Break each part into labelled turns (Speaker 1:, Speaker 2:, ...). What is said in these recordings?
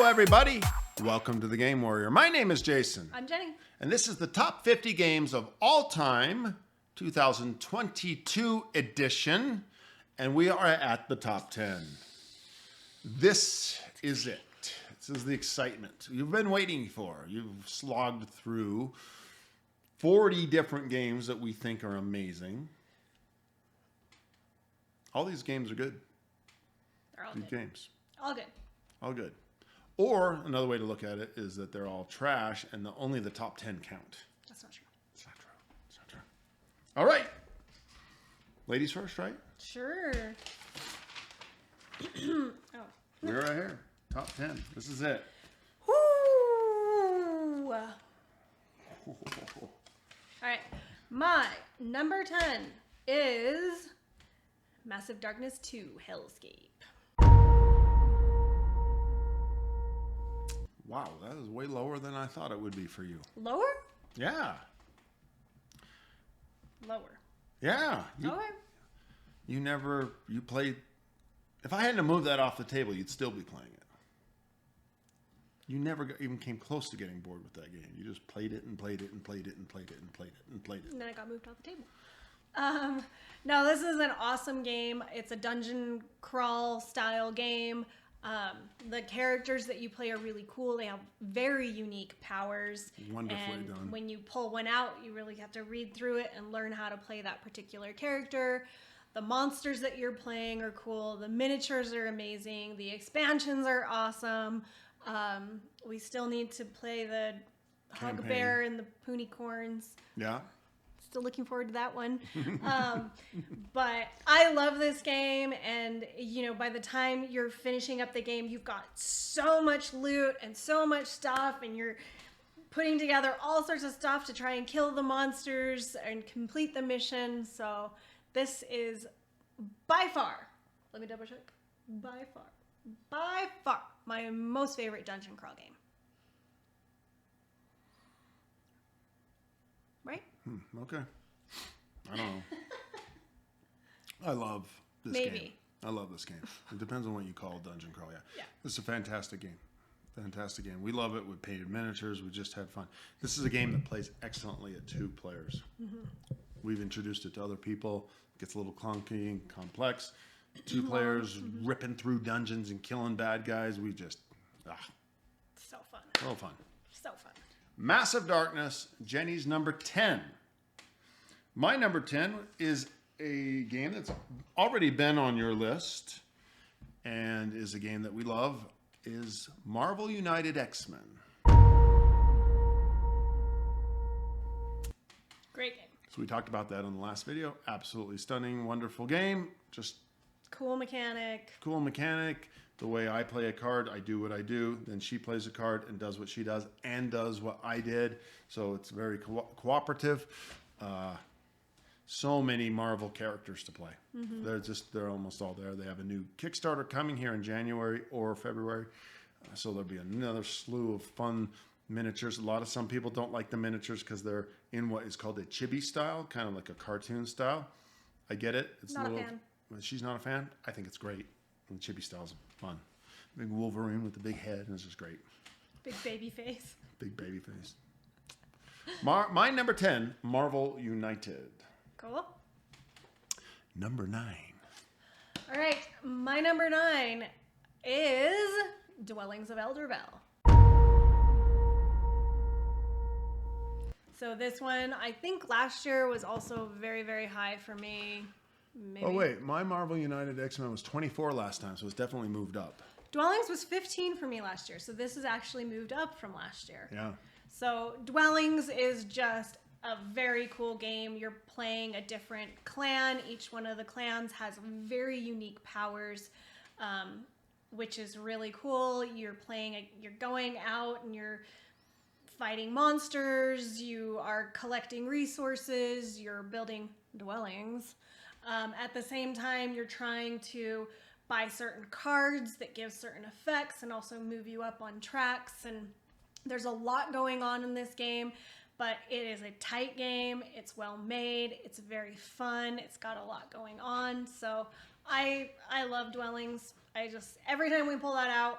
Speaker 1: Hello, everybody. Welcome to the Game Warrior. My name is Jason.
Speaker 2: I'm Jenny.
Speaker 1: And this is the top 50 games of all time, 2022 edition. And we are at the top 10. This is it. This is the excitement you've been waiting for. You've slogged through 40 different games that we think are amazing. All these games are good.
Speaker 2: They're all
Speaker 1: good
Speaker 2: good.
Speaker 1: Games.
Speaker 2: All good.
Speaker 1: All good. Or another way to look at it is that they're all trash and only the top 10 count.
Speaker 2: That's not true.
Speaker 1: It's not true. It's not true. All right. Ladies first, right?
Speaker 2: Sure. Oh.
Speaker 1: We're right here. Top 10. This is it.
Speaker 2: Woo! All right. My number 10 is Massive Darkness 2 Hellscape.
Speaker 1: Wow, that is way lower than I thought it would be for you.
Speaker 2: Lower?
Speaker 1: Yeah.
Speaker 2: Lower.
Speaker 1: Yeah.
Speaker 2: Okay.
Speaker 1: You played. If I hadn't to move that off the table, you'd still be playing it. You never even came close to getting bored with that game. You just played it and played it and played it and played it and played it and played it.
Speaker 2: And then it got moved off the table. No, this is an awesome game. It's a dungeon crawl style game. The characters that you play are really cool. They have very unique powers.
Speaker 1: Wonderfully
Speaker 2: and
Speaker 1: done.
Speaker 2: When you pull one out, you really have to read through it and learn how to play that particular character. The monsters that you're playing are cool. The miniatures are amazing. The expansions are awesome. We still need to play the Hug Bear and the Poonicorns.
Speaker 1: Yeah.
Speaker 2: Still looking forward to that one. But I love this game, and by the time you're finishing up the game, you've got so much loot and so much stuff, and you're putting together all sorts of stuff to try and kill the monsters and complete the mission. So this is by far, let me double check, by far my most favorite dungeon crawl game. Right?
Speaker 1: Okay. I don't know. I love this game. I love this game. It depends on what you call dungeon crawl. Yeah. This is a fantastic game. Fantastic game. We love it with painted miniatures. We just had fun. This is a game that plays excellently at 2 players. Mm-hmm. We've introduced it to other people. It gets a little clunky and complex. 2 players ripping through dungeons and killing bad guys. We just,
Speaker 2: so fun.
Speaker 1: So fun.
Speaker 2: So fun.
Speaker 1: Massive Darkness, Jenny's number 10. My number 10 is a game that's already been on your list and is a game that we love, is Marvel United X-Men.
Speaker 2: Great game.
Speaker 1: So we talked about that in the last video. Absolutely stunning, wonderful game. Just
Speaker 2: cool mechanic.
Speaker 1: Cool mechanic. The way I play a card, I do what I do. Then she plays a card and does what she does and does what I did. So it's very cooperative. So many Marvel characters to play. Mm-hmm. They're almost all there. They have a new Kickstarter coming here in January or February. So there'll be another slew of fun miniatures. Some people don't like the miniatures because they're in what is called a chibi style, kind of like a cartoon style. I get it. It's
Speaker 2: not a fan.
Speaker 1: She's not a fan. I think it's great. And the chibi style's fun. Big Wolverine with the big head, and it's just great.
Speaker 2: Big baby face.
Speaker 1: Big baby face. My number 10, Marvel United.
Speaker 2: Cool.
Speaker 1: Number 9.
Speaker 2: All right, my number 9 is Dwellings of Eldervale. So this one, I think last year was also very, very high for me. Maybe.
Speaker 1: Oh, wait. My Marvel United X-Men was 24 last time, so it's definitely moved up.
Speaker 2: Dwellings was 15 for me last year, so this has actually moved up from last year.
Speaker 1: Yeah.
Speaker 2: So Dwellings is just a very cool game. You're playing a different clan. Each one of the clans has very unique powers, which is really cool. You're going out and you're fighting monsters. You are collecting resources. You're building dwellings. At the same time, you're trying to buy certain cards that give certain effects and also move you up on tracks. And there's a lot going on in this game, but it is a tight game. It's well made. It's very fun. It's got a lot going on. So I love Dwellings. Every time we pull that out,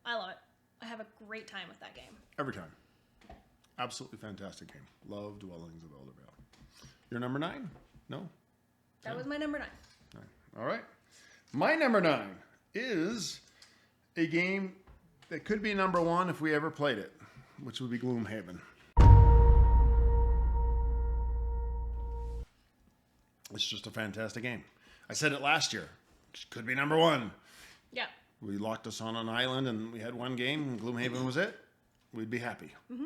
Speaker 2: I love it. I have a great time with that game.
Speaker 1: Every time. Absolutely fantastic game. Love Dwellings of Eldervale. Your number 9? No?
Speaker 2: That was my number 9.
Speaker 1: All right. My number 9 is a game that could be number 1 if we ever played it, which would be Gloomhaven. It's just a fantastic game. I said it last year. It could be number 1.
Speaker 2: Yeah.
Speaker 1: We locked us on an island and we had one game and Gloomhaven was it. We'd be happy. Mm-hmm.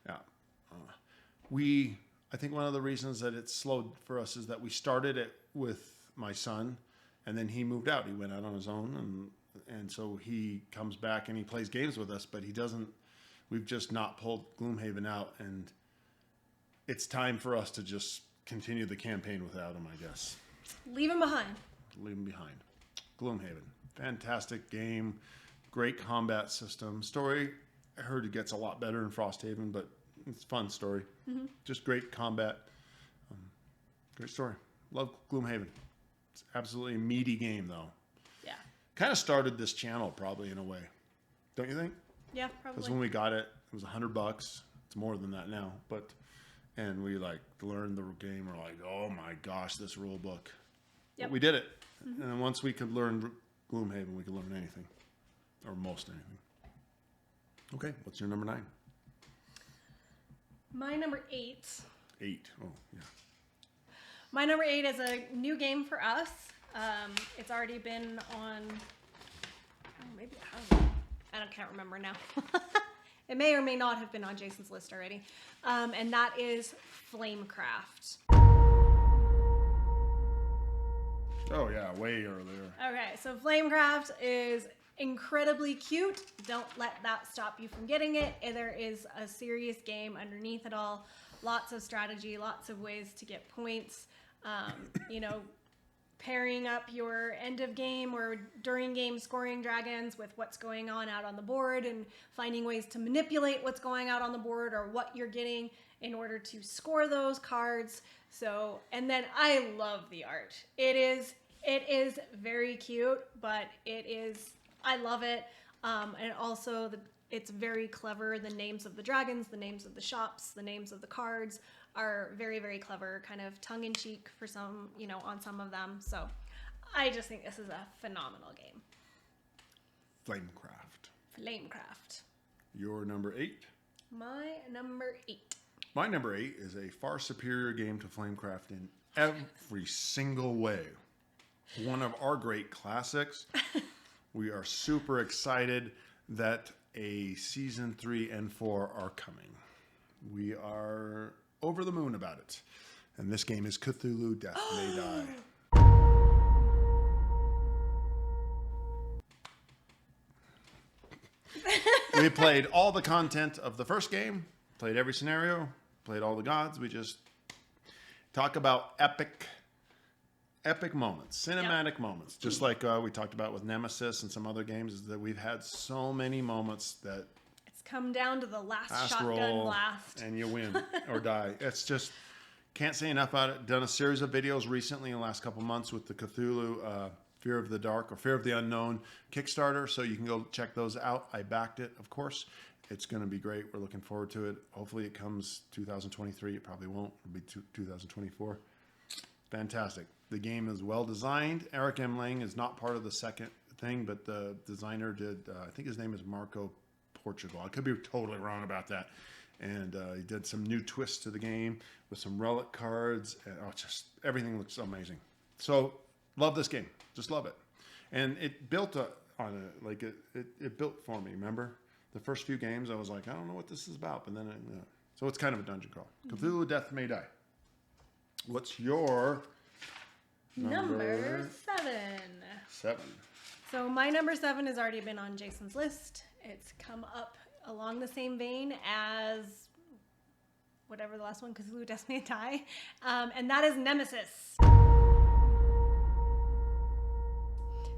Speaker 1: Yeah. I think one of the reasons that it slowed for us is that we started it with my son and then he moved out. He went out on his own and so he comes back and he plays games with us, but we've just not pulled Gloomhaven out, and it's time for us to just continue the campaign without him, I guess.
Speaker 2: Leave him behind.
Speaker 1: Leave him behind. Gloomhaven. Fantastic game. Great combat system. Story, I heard it gets a lot better in Frosthaven, but it's a fun story. Mm-hmm. Just great combat. Great story. Love Gloomhaven. It's absolutely a meaty game, though.
Speaker 2: Yeah.
Speaker 1: Kind of started this channel, probably, in a way. Don't you think?
Speaker 2: Yeah, probably.
Speaker 1: Because when we got it, it was $100. It's more than that now. And we, learned the game. We're like, oh, my gosh, this rule book. Yep. But we did it. Mm-hmm. And then once we could learn Gloomhaven, we could learn anything. Or most anything. Okay, what's your number 9?
Speaker 2: My number 8.
Speaker 1: 8. Oh, yeah.
Speaker 2: My number 8 is a new game for us. It's already been on... I can't remember now. It may or may not have been on Jason's list already. And that is Flamecraft.
Speaker 1: Oh, yeah, way earlier.
Speaker 2: Okay, so Flamecraft is incredibly cute. Don't let that stop you from getting it. There is a serious game underneath it all. Lots of strategy, lots of ways to get points. Pairing up your end of game or during game scoring dragons with what's going on out on the board and finding ways to manipulate what's going out on the board or what you're getting in order to score those cards. So, and then I love the art. It is very cute, but I love it. And also it's very clever. The names of the dragons, the names of the shops, the names of the cards are very, very clever, kind of tongue-in-cheek for some, on some of them. So I just think this is a phenomenal game.
Speaker 1: Flamecraft. Your number 8?
Speaker 2: My number 8.
Speaker 1: My number 8 is a far superior game to Flamecraft in every single way. One of our great classics. We are super excited that a season 3 and 4 are coming. We are over the moon about it. And this game is Cthulhu Death May Die. We played all the content of the first game, played every scenario, played all the gods. We just talk about epic moments, cinematic moments. Just like we talked about with Nemesis and some other games, is that we've had so many moments that
Speaker 2: come down to the last shotgun blast.
Speaker 1: And you win or die. It's just, can't say enough about it. Done a series of videos recently in the last couple months with the Cthulhu Fear of the Dark or Fear of the Unknown Kickstarter. So you can go check those out. I backed it, of course. It's going to be great. We're looking forward to it. Hopefully it comes 2023. It probably won't. It'll be 2024. Fantastic. The game is well designed. Eric M. Lang is not part of the second thing, but the designer did, I think his name is Marco Portugal. I could be totally wrong about that. And he did some new twists to the game with some relic cards. And just everything looks amazing. So love this game. Just love it. And it built on it. It built for me. Remember the first few games? I was like, I don't know what this is about. But then, so it's kind of a dungeon crawl. Mm-hmm. Cthulhu Death May Die. What's your
Speaker 2: number 7?
Speaker 1: 7.
Speaker 2: So my number 7 has already been on Jason's list. It's come up along the same vein as whatever the last one, Cthulhu Death May Die, and that is Nemesis.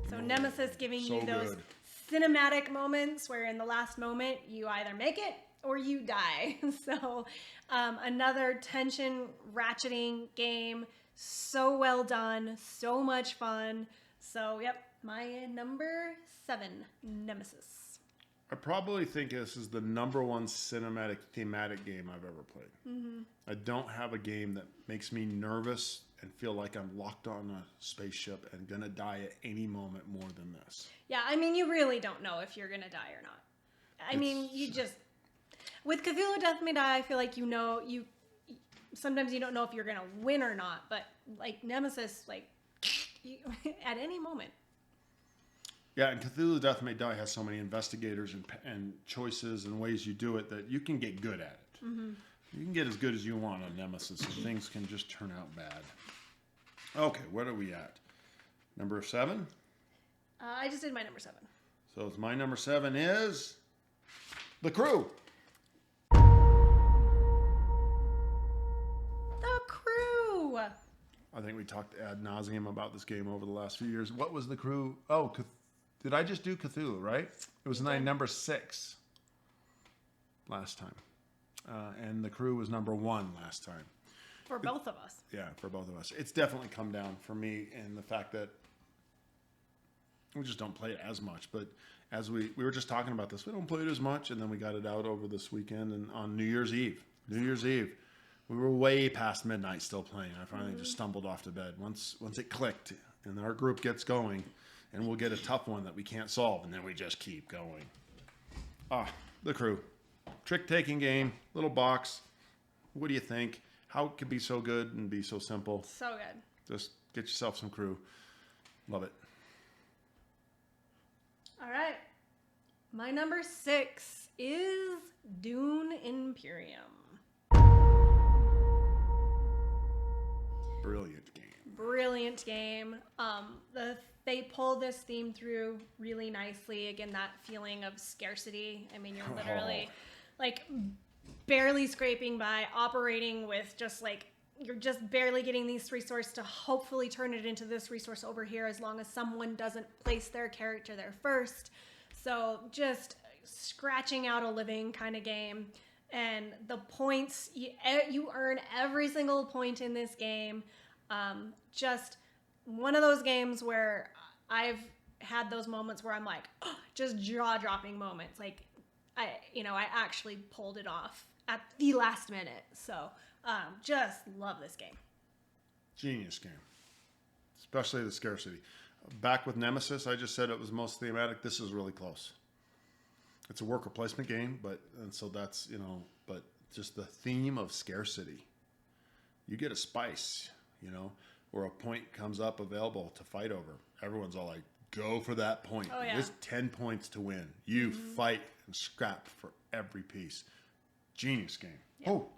Speaker 2: So Nemesis giving you those cinematic moments where in the last moment you either make it or you die. So another tension ratcheting game, so well done, so much fun. So yep, my number 7, Nemesis.
Speaker 1: I probably think this is the #1 cinematic thematic game I've ever played. Mm-hmm. I don't have a game that makes me nervous and feel like I'm locked on a spaceship and gonna die at any moment more than this.
Speaker 2: Yeah, I mean, you really don't know if you're gonna die or not. I mean, you just... With Cthulhu Death May Die, I feel like sometimes you don't know if you're gonna win or not, but like Nemesis, like at any moment.
Speaker 1: Yeah, and Cthulhu Death May Die has so many investigators and choices and ways you do it that you can get good at it. Mm-hmm. You can get as good as you want on Nemesis, and things can just turn out bad. Okay, what are we at? Number 7?
Speaker 2: I just did my number 7.
Speaker 1: So it's my number 7 is The Crew.
Speaker 2: The Crew.
Speaker 1: I think we talked ad nauseum about this game over the last few years. What was The Crew? Oh, did I just do Cthulhu, right? It was number 6 last time. And The Crew was number 1 last time.
Speaker 2: For both of us.
Speaker 1: Yeah, for both of us. It's definitely come down for me in the fact that we just don't play it as much. But as we were just talking about this, we don't play it as much. And then we got it out over this weekend and on New Year's Eve. We were way past midnight still playing. I finally just stumbled off to bed. Once it clicked and our group gets going, and we'll get a tough one that we can't solve, and then we just keep going. The Crew. Trick-taking game, little box. What do you think? How it could be so good and be so simple?
Speaker 2: So good.
Speaker 1: Just get yourself some Crew. Love it.
Speaker 2: All right. My number 6 is Dune Imperium. Brilliant game. They pull this theme through really nicely. Again, that feeling of scarcity. I mean, you're literally like barely scraping by, operating with just like, you're just barely getting these resources to hopefully turn it into this resource over here as long as someone doesn't place their character there first. So just scratching out a living kind of game. And the points, you earn every single point in this game. Just one of those games where I've had those moments where I'm like, just jaw-dropping moments. Like, I actually pulled it off at the last minute. So, just love this game.
Speaker 1: Genius game. Especially the scarcity. Back with Nemesis, I just said it was most thematic. This is really close. It's a worker placement game, but just the theme of scarcity. You get a spice, where a point comes up available to fight over. Everyone's all like, go for that point.
Speaker 2: Oh, yeah.
Speaker 1: There's 10 points to win. You fight and scrap for every piece. Genius game. Yep. Oh,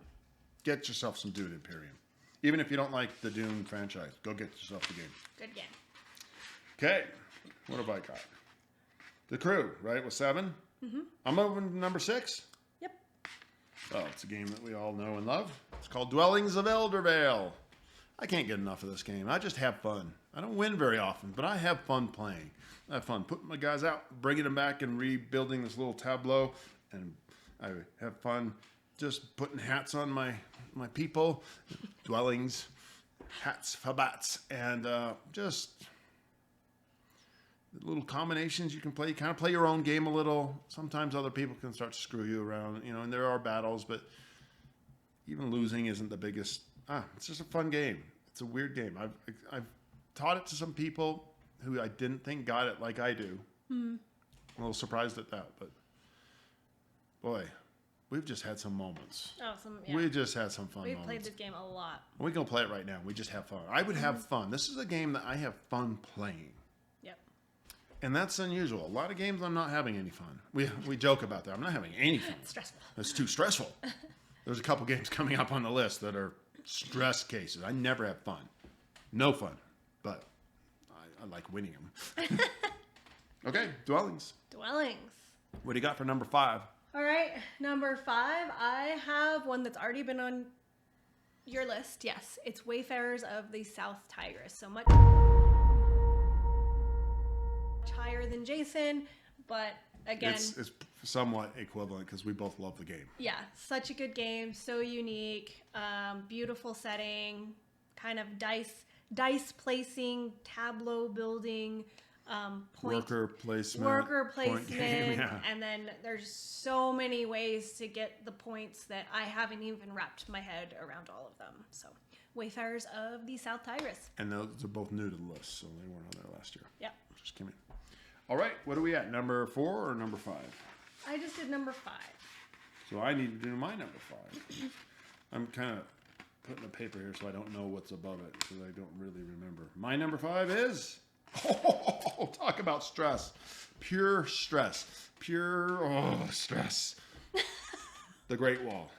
Speaker 1: get yourself some Dune Imperium. Even if you don't like the Dune franchise, go get yourself the game.
Speaker 2: Good game.
Speaker 1: Okay, what have I got? The Crew, right, with 7? Mm-hmm. I'm moving to number 6.
Speaker 2: Yep.
Speaker 1: Oh, it's a game that we all know and love. It's called Dwellings of Eldervale. I can't get enough of this game. I just have fun. I don't win very often, but I have fun playing. I have fun putting my guys out, bringing them back and rebuilding this little tableau. And I have fun just putting hats on my people, dwellings, hats, fabats, and just the little combinations you can play. You kind of play your own game a little. Sometimes other people can start to screw you around, and there are battles, but even losing isn't the biggest. It's just a fun game. It's a weird game. I've taught it to some people who I didn't think got it like I do. Mm. A little surprised at that, but boy, we've just had some moments. We just had some fun moments.
Speaker 2: We've played this game a lot.
Speaker 1: We're going to play it right now. We just have fun. I would have fun. This is a game that I have fun playing.
Speaker 2: Yep.
Speaker 1: And that's unusual. A lot of games I'm not having any fun. We joke about that. I'm not having any fun.
Speaker 2: It's stressful.
Speaker 1: It's too stressful. There's a couple games coming up on the list that are stress cases. I never have fun. No fun. But I like winning them. Okay, Dwellings. What do you got for number 5?
Speaker 2: All right, number 5. I have one that's already been on your list. Yes, it's Wayfarers of the South Tigris. So much higher than Jason, but again,
Speaker 1: it's somewhat equivalent because we both love the game.
Speaker 2: Yeah, such a good game, so unique, beautiful setting, kind of dice placing, tableau building,
Speaker 1: worker placement,
Speaker 2: game, and then there's so many ways to get the points that I haven't even wrapped my head around all of them. So, Wayfarers of the South Tigris.
Speaker 1: And those are both new to the list, so they weren't on there last year.
Speaker 2: Yep.
Speaker 1: Just came in. All right, what are we at? Number 4 or number 5?
Speaker 2: I just did number 5.
Speaker 1: So I need to do my number 5. I'm kind of putting the paper here so I don't know what's above it because I don't really remember. My number 5 is... Oh, talk about stress. Pure stress. Pure stress. The Great Wall.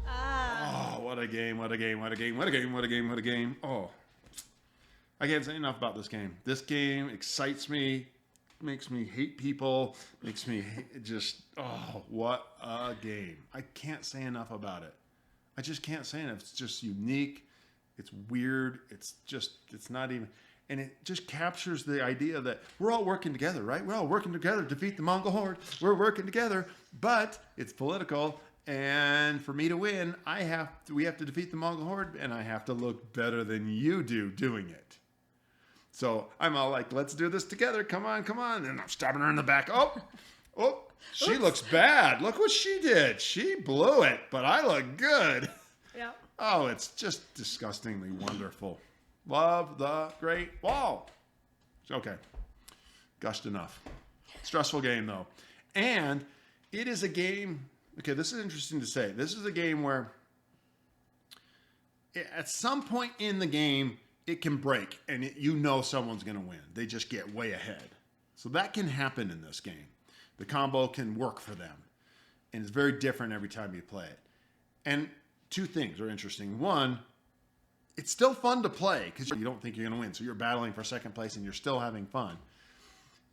Speaker 1: Oh, what a game, what a game, what a game, what a game, what a game, what a game. Oh, I can't say enough about this game. This game excites me, makes me hate people, makes me just, oh, what a game. I can't say enough about it. I just can't say enough. It's just unique. It's weird. It's not even, and it just captures the idea that we're all working together, right? We're all working together to defeat the Mongol horde. We're working together, but it's political. And for me to win, we have to defeat the Mongol horde, and I have to look better than you do doing it. So I'm all like, let's do this together. Come on, come on. And I'm stabbing her in the back. Oh, she
Speaker 2: Oops.
Speaker 1: looks bad. Look what she did. She blew it, but I look good.
Speaker 2: Yeah.
Speaker 1: Oh, it's just disgustingly wonderful. Love the Great Wall. Okay. Gushed enough. Stressful game, though. And it is a game... Okay, this is interesting to say. This is a game where at some point in the game, it can break, and you know someone's going to win. They just get way ahead. So that can happen in this game. The combo can work for them. And it's very different every time you play it. And... 2 things are interesting. One, it's still fun to play because you don't think you're going to win. So you're battling for second place and you're still having fun.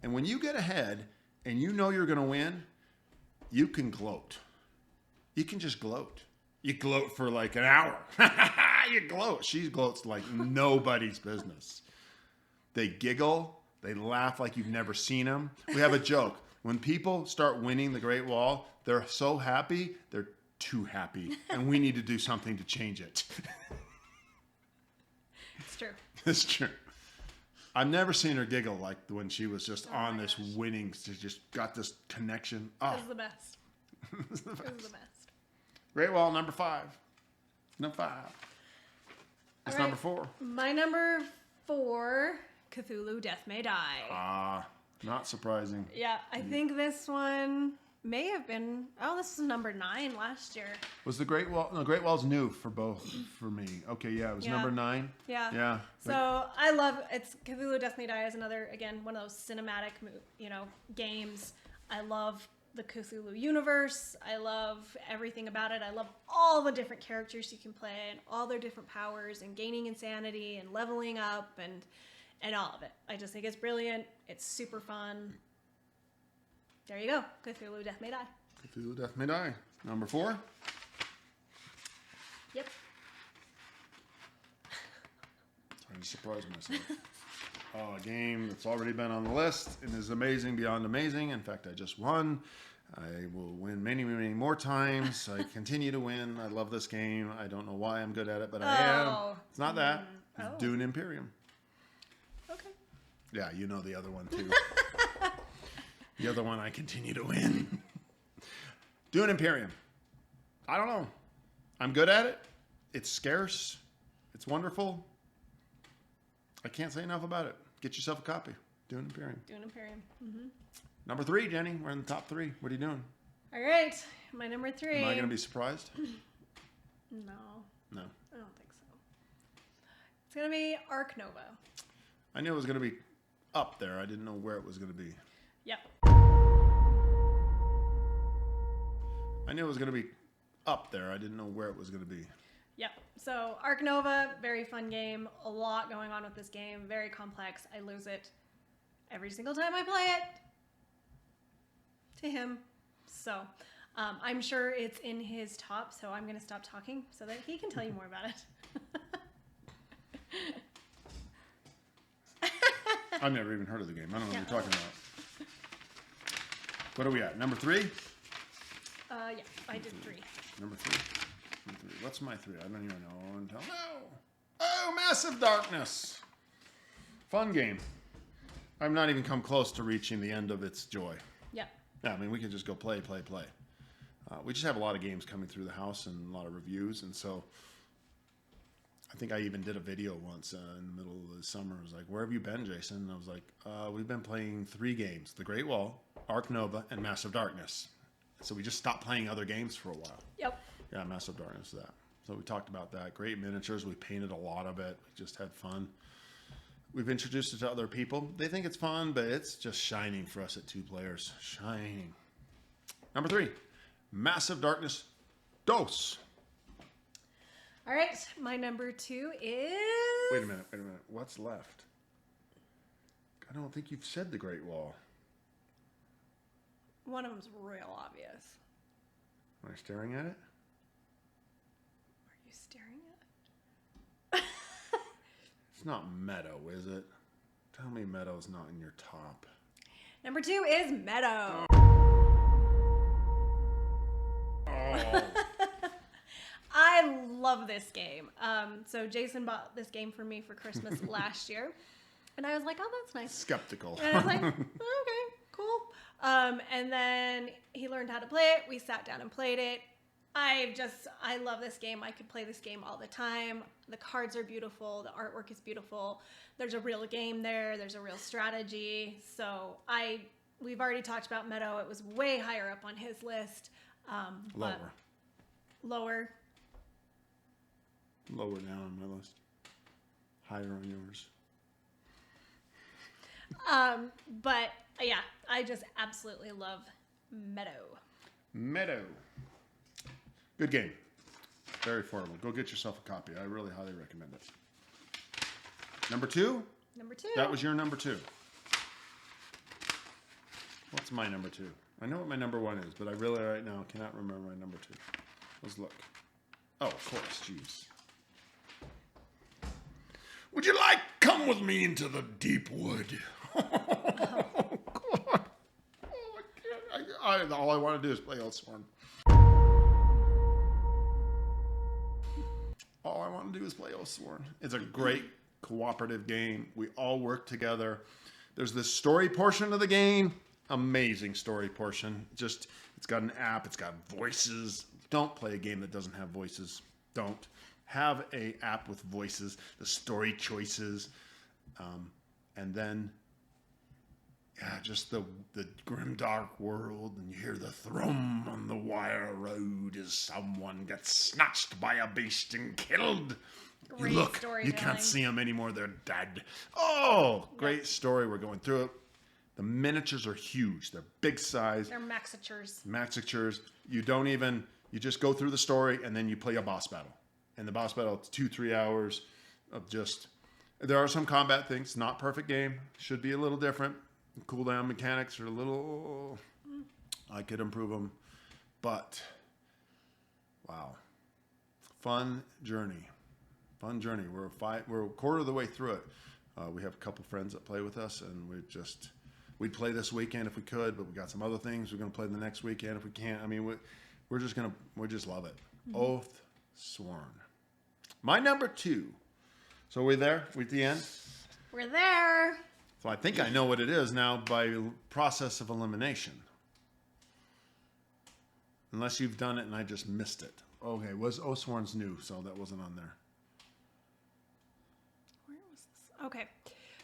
Speaker 1: And when you get ahead and you know you're going to win, you can gloat. You can just gloat. You gloat for like an hour. You gloat. She gloats like nobody's business. They giggle. They laugh like you've never seen them. We have a joke. When people start winning the Great Wall, they're so happy, they're too happy, and we need to do something to change it.
Speaker 2: It's true.
Speaker 1: It's true. I've never seen her giggle like when she was just on this winning. She just got this connection. Oh.
Speaker 2: It was the best.
Speaker 1: It was the best.
Speaker 2: It was the best.
Speaker 1: Great Wall, number 5. Number 5. It's
Speaker 2: right.
Speaker 1: number 4.
Speaker 2: My number 4, Cthulhu Death May Die.
Speaker 1: Not surprising.
Speaker 2: Yeah, I think this one may have been... Oh, this was number 9 last year.
Speaker 1: Was the Great Wall... No, Great Wall's new for me. Okay, yeah, it was number 9.
Speaker 2: Yeah.
Speaker 1: Yeah.
Speaker 2: So I love... It's Cthulhu Death May Die is another, again, one of those cinematic, games. I love the Cthulhu universe. I love everything about it. I love all the different characters you can play and all their different powers and gaining insanity and leveling up and all of it. I just think it's brilliant. It's super fun. There you go. Cthulhu Death May Die.
Speaker 1: Cthulhu Death May Die. Number 4.
Speaker 2: Yep.
Speaker 1: Trying to surprise myself. A game that's already been on the list and is amazing beyond amazing. In fact, I just won. I will win many, many more times. I continue to win. I love this game. I don't know why I'm good at it, but I am. It's not that. It's Dune Imperium.
Speaker 2: Okay.
Speaker 1: Yeah, you know the other one too. The other one I continue to win. Dune Imperium. I don't know. I'm good at it. It's scarce. It's wonderful. I can't say enough about it. Get yourself a copy. Dune Imperium.
Speaker 2: Dune Imperium. Mm-hmm.
Speaker 1: Number 3, Jenny. We're in the top 3. What are you doing?
Speaker 2: All right. My number 3.
Speaker 1: Am I going to be surprised?
Speaker 2: No.
Speaker 1: No.
Speaker 2: I don't think so. It's going to be Ark Nova.
Speaker 1: I knew it was going to be up there. I didn't know where it was going to be.
Speaker 2: Yep.
Speaker 1: I knew it was going to be up there. I didn't know where it was going to be.
Speaker 2: Yep. So Ark Nova, very fun game. A lot going on with this game. Very complex. I lose it every single time I play it. To him. So I'm sure it's in his top, so I'm going to stop talking so that he can tell you more about it.
Speaker 1: I've never even heard of the game. I don't know what you're talking about. What are we at? Number 3?
Speaker 2: Yeah, I did 3.
Speaker 1: Number 3. What's my 3? I don't even know. No. Oh, Massive Darkness. Fun game. I've not even come close to reaching the end of its joy.
Speaker 2: Yep.
Speaker 1: Yeah, I mean, we can just go play. We just have a lot of games coming through the house and a lot of reviews, and so I think I even did a video once in the middle of the summer. I was like, where have you been, Jason? And I was like, we've been playing 3 games. The Great Wall, Ark Nova, and Massive Darkness. So we just stopped playing other games for a while.
Speaker 2: Yep.
Speaker 1: Yeah, Massive Darkness, that. So we talked about that. Great miniatures. We painted a lot of it. We just had fun. We've introduced it to other people. They think it's fun, but it's just shining for us at 2 players. Shining. Number 3, Massive Darkness Dose.
Speaker 2: All right, my number 2 is...
Speaker 1: Wait a minute. What's left? I don't think you've said the Great Wall.
Speaker 2: One of them's real obvious.
Speaker 1: Am I staring at it?
Speaker 2: Are you staring at it?
Speaker 1: It's not Meadow, is it? Tell me Meadow's not in your top.
Speaker 2: Number 2 is Meadow.
Speaker 1: Oh.
Speaker 2: I love this game. So Jason bought this game for me for Christmas last year. And I was like, oh, that's nice.
Speaker 1: Skeptical.
Speaker 2: And I was like, okay, cool. And then he learned how to play it. We sat down and played it. I love this game. I could play this game all the time. The cards are beautiful. The artwork is beautiful. There's a real game there. There's a real strategy. So we've already talked about Meadow. It was way higher up on his list. Lower.
Speaker 1: Lower down on my list. Higher on yours.
Speaker 2: But yeah, I just absolutely love Meadow.
Speaker 1: Good game. Very affordable. Go get yourself a copy. I really highly recommend it. Number 2?
Speaker 2: Number 2.
Speaker 1: That was your number 2. What's my number 2? I know what my number 1 is, but I really right now cannot remember my number 2. Let's look. Oh, of course. Jeez. Would you like come with me into the deep wood? Oh, God. All I want to do is play Oathsworn. All I want to do is play Oathsworn. It's a great cooperative game. We all work together. There's this story portion of the game. Amazing story portion. Just, it's got an app. It's got voices. Don't play a game that doesn't have voices. Don't. Have a app with voices, the story choices, and then just the grim dark world, and you hear the thrum on the wire road as someone gets snatched by a beast and killed. You look, you can't see them anymore, they're dead. Oh, great story. We're going through it. The miniatures are huge. They're big size.
Speaker 2: They're maxatures.
Speaker 1: You just go through the story and then you play a boss battle. And the boss battle, it's 2-3 hours of just... There are some combat things. Not perfect game. Should be a little different. Cooldown mechanics are a little... I could improve them. But, wow. Fun journey. We're a quarter of the way through it. We have a couple friends that play with us, and we'd play this weekend if we could, but we got some other things. We're going to play the next weekend if we can't. I mean, we just love it. Mm-hmm. Oathsworn. My number 2. So we're there? We're at the end?
Speaker 2: We're there.
Speaker 1: So I think I know what it is now by process of elimination. Unless you've done it and I just missed it. Okay, Oathsworn's new, so that wasn't on there.
Speaker 2: Where was this? Okay.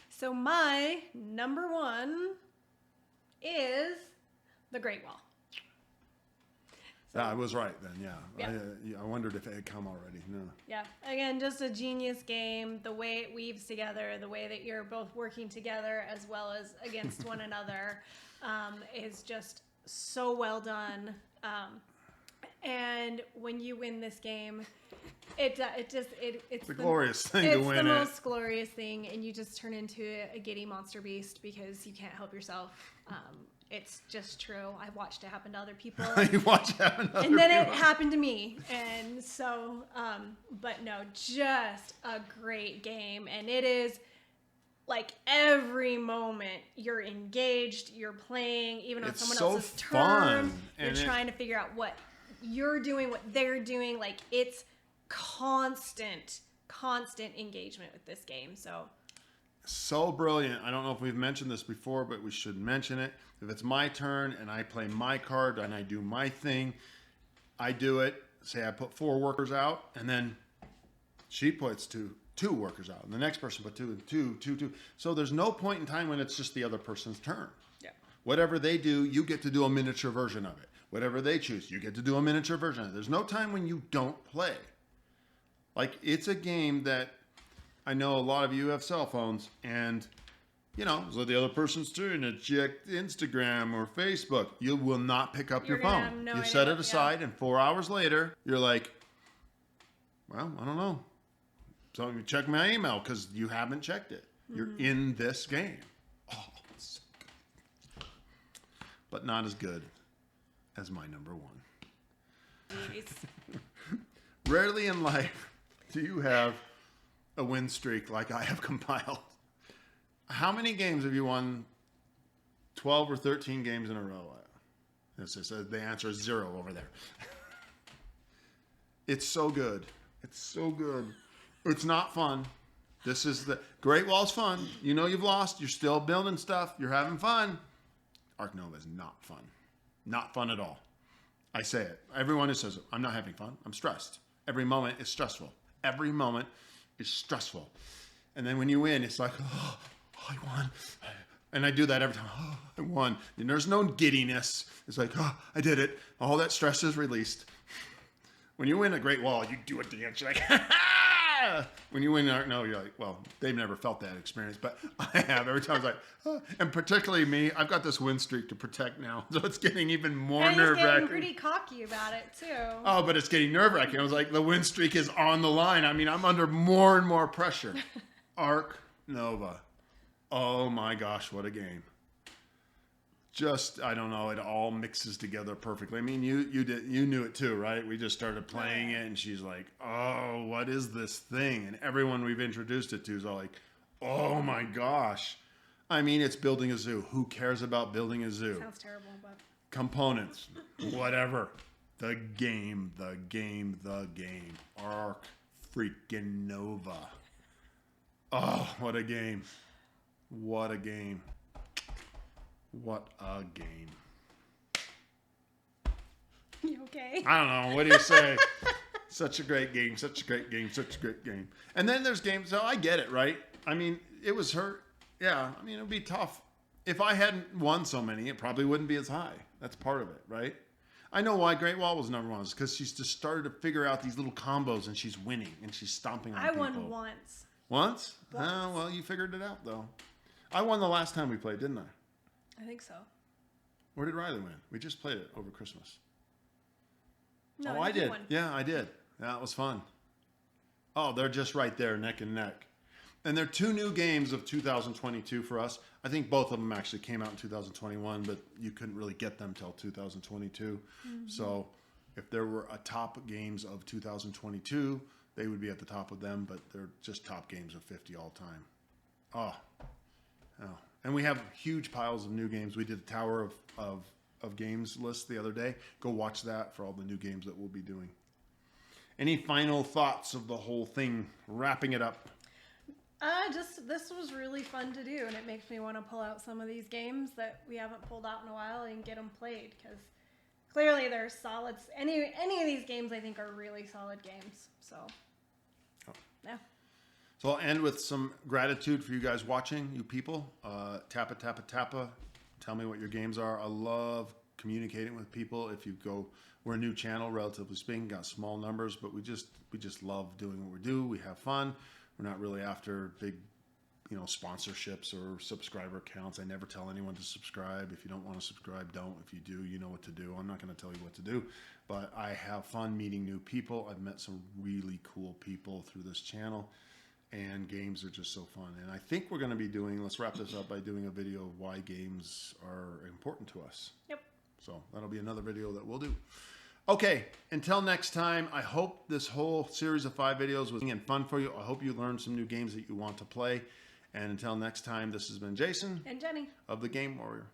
Speaker 2: So my number 1 is the Great Wall.
Speaker 1: I was right then, yeah. I wondered if it had come already. No.
Speaker 2: Yeah. Again, just a genius game. The way it weaves together, the way that you're both working together as well as against one another is just so well done. And when you win this game, it's
Speaker 1: the glorious thing to win. It's the
Speaker 2: most glorious thing, and you just turn into a giddy monster beast because you can't help yourself. It's just true. I watched it happen to other people.
Speaker 1: You watched it happen to other people.
Speaker 2: And then it happened to me. And so, but no, just a great game. And it is like every moment you're engaged, you're playing, even on someone else's turn. You're trying to figure out what you're doing, what they're doing. Like it's constant engagement with this game. So
Speaker 1: So brilliant. I don't know if we've mentioned this before, but we should mention it. If it's my turn and I play my card and I do my thing, I do it. Say I put 4 workers out, and then she puts two workers out, and the next person put 2 and 2, 2, 2. So there's no point in time when it's just the other person's turn.
Speaker 2: Yeah.
Speaker 1: Whatever they do, you get to do a miniature version of it. Whatever they choose, you get to do a miniature version of it. There's no time when you don't play. Like, it's a game that I know a lot of you have cell phones, and you know, so the other person's turn to check Instagram or Facebook. You will not pick up your phone. You set it aside, and 4 hours later, you're like, well, I don't know. So you check my email because you haven't checked it. You're in this game. Oh, it's so good. But not as good as my number 1. Rarely in life do you have a win streak like I have compiled. How many games have you won? 12 or 13 games in a row? The answer is 0 over there. It's so good. It's so good. It's not fun. This is the Great Wall's fun. You know you've lost. You're still building stuff. You're having fun. Ark Nova is not fun. Not fun at all. I say it. Everyone who says it, I'm not having fun. I'm stressed. Every moment is stressful. Every moment is stressful. And then when you win, it's like, oh, I won. And I do that every time. Oh, I won. And there's no giddiness. It's like, oh, I did it. All that stress is released. When you win a Great Wall, you do a dance. You're like, ha ha! When you win Ark Nova, you're like, well, they've never felt that experience, but I have. Every time I was like, oh. And particularly me, I've got this win streak to protect now. So it's getting even more nerve-wracking.
Speaker 2: He's getting pretty cocky about it, too.
Speaker 1: Oh, but it's getting nerve-wracking. I was like, the win streak is on the line. I mean, I'm under more and more pressure. Ark Nova. Oh my gosh, what a game. Just, I don't know, it all mixes together perfectly. I mean, you knew it too, right? We just started playing it and she's like, oh, what is this thing? And everyone we've introduced it to is all like, oh my gosh. I mean, it's building a zoo. Who cares about building a zoo?
Speaker 2: Sounds terrible, but...
Speaker 1: Components, whatever. The game. Ark freaking Nova. Oh, what a game. What a game. What a game.
Speaker 2: You okay?
Speaker 1: I don't know. What do you say? Such a great game. Such a great game. Such a great game. And then there's games. So I get it, right? I mean, it was her. Yeah. I mean, it would be tough. If I hadn't won so many, it probably wouldn't be as high. That's part of it, right? I know why Great Wall was number 1. It's because she's just started to figure out these little combos and she's winning and she's stomping on people.
Speaker 2: I won once.
Speaker 1: Once? Oh, well, you figured it out, though. I won the last time we played, didn't I?
Speaker 2: I think so.
Speaker 1: Where did Riley win? We just played it over Christmas.
Speaker 2: No,
Speaker 1: I did. Yeah, I did. Yeah, it was fun. Oh, they're just right there, neck and neck. And they're 2 new games of 2022 for us. I think both of them actually came out in 2021, but you couldn't really get them till 2022. Mm-hmm. So if there were a top games of 2022, they would be at the top of them, but they're just top games of 50 all time. Oh. And we have huge piles of new games. We did a Tower of Games list the other day. Go watch that for all the new games that we'll be doing. Any final thoughts of the whole thing, wrapping it up?
Speaker 2: This was really fun to do, and it makes me want to pull out some of these games that we haven't pulled out in a while and get them played, because clearly they're solid. Any of these games I think are really solid games. So, yeah.
Speaker 1: So I'll end with some gratitude for you guys watching, you people. Tappa. Tell me what your games are. I love communicating with people. If you go, we're a new channel, relatively speaking, got small numbers, but we just love doing what we do. We have fun. We're not really after big, sponsorships or subscriber counts. I never tell anyone to subscribe. If you don't want to subscribe, don't. If you do, you know what to do. I'm not going to tell you what to do, but I have fun meeting new people. I've met some really cool people through this channel. And games are just so fun. And I think we're going to be let's wrap this up by doing a video of why games are important to us.
Speaker 2: Yep.
Speaker 1: So that'll be another video that we'll do. Okay, until next time, I hope this whole series of 5 videos was fun for you. I hope you learned some new games that you want to play. And until next time, this has been Jason.
Speaker 2: And Jenny.
Speaker 1: Of The Game Warrior.